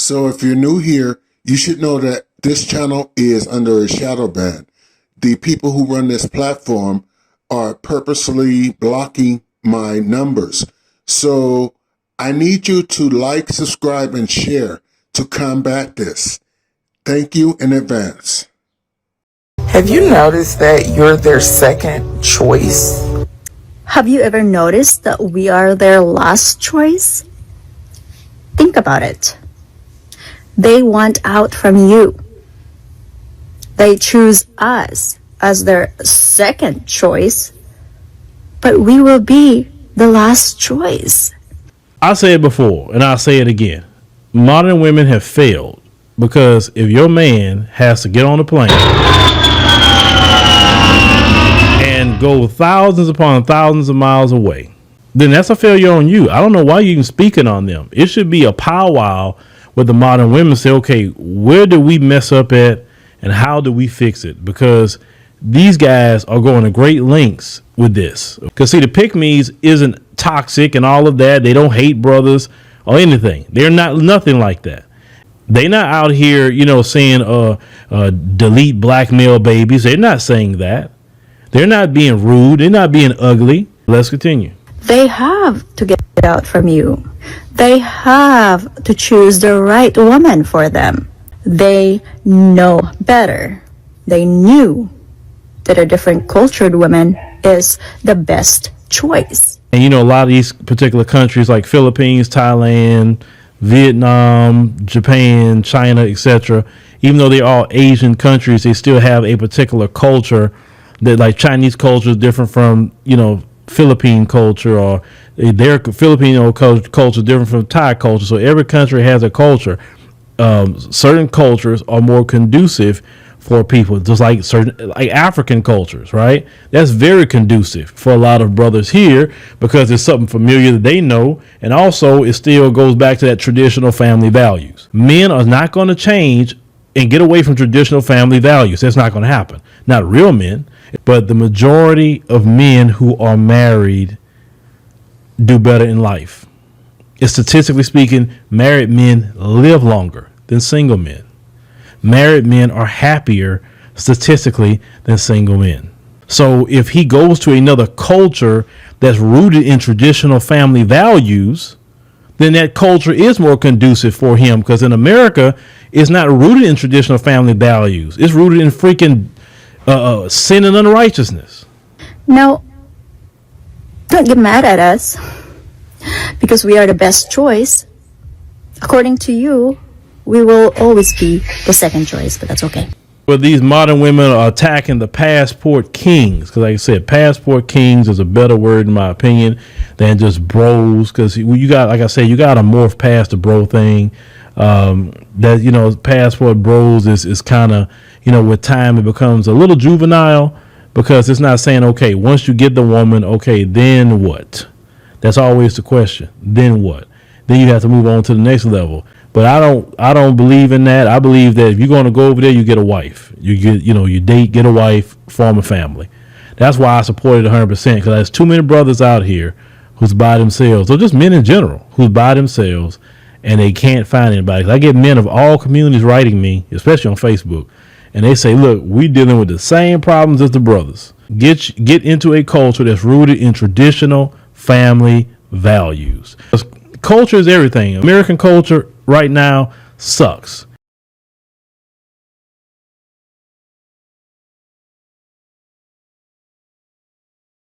So if you're new here, you should know that this channel is under a shadow ban. The people who run this platform are purposely blocking my numbers. So I need you to like, subscribe, and share to combat this. Thank you in advance. Have you noticed that you're their second choice? Have you ever noticed that we are their last choice? Think about it. They want out from you. They choose us as their second choice, but we will be the last choice. I said it before, and I'll say it again. Modern women have failed because if your man has to get on a plane and go thousands upon thousands of miles away, then that's a failure on you. I don't know why you're even speaking on them. It should be a powwow with the modern women. Say, okay, where do we mess up at and how do we fix it? Because these guys are going to great lengths with this. Because see, the pick-me's isn't toxic and all of that. They don't hate brothers or anything. They're not nothing like that. They're not out here, saying delete black male babies. They're not saying that. They're not being rude. They're not being ugly. Let's continue. They have to get out from you. They have to choose the right woman for them. They know better. They knew that a different cultured woman is the best choice. And a lot of these particular countries like Philippines, Thailand, Vietnam, Japan, China, etc., even though they're all Asian countries, they still have a particular culture that, like, Chinese culture is different from, Philippine culture, or their Filipino culture is different from Thai culture. So every country has a culture. Certain cultures are more conducive for people, just like certain like African cultures, right? That's very conducive for a lot of brothers here because it's something familiar that they know, and also it still goes back to that traditional family values. Men are not going to change and get away from traditional family values. That's not going to happen. Not real men, but the majority of men who are married do better in life. And statistically speaking, married men live longer than single men. Married men are happier statistically than single men. So if he goes to another culture that's rooted in traditional family values, then that culture is more conducive for him, because in America, it's not rooted in traditional family values. It's rooted in freaking sin and unrighteousness. Now, don't get mad at us because we are the best choice. According to you, we will always be the second choice, but that's okay. But these modern women are attacking the passport kings, because like I said, passport kings is a better word in my opinion than just bros, because you got, like I said, you got to morph past the bro thing. That passport bros is kind of, with time it becomes a little juvenile, because it's not saying, okay, once you get the woman, okay, then what? That's always the question. Then what? Then you have to move on to the next level. But I don't believe in that. I believe that if you're going to go over there, you get a wife. You get, you date, get a wife, form a family. That's why I support it 100%, because there's too many brothers out here who's by themselves, or just men in general who's by themselves, and they can't find anybody. I get men of all communities writing me, especially on Facebook, and they say, look, we're dealing with the same problems as the brothers. Get into a culture that's rooted in traditional family values. Culture is everything. American culture right now sucks.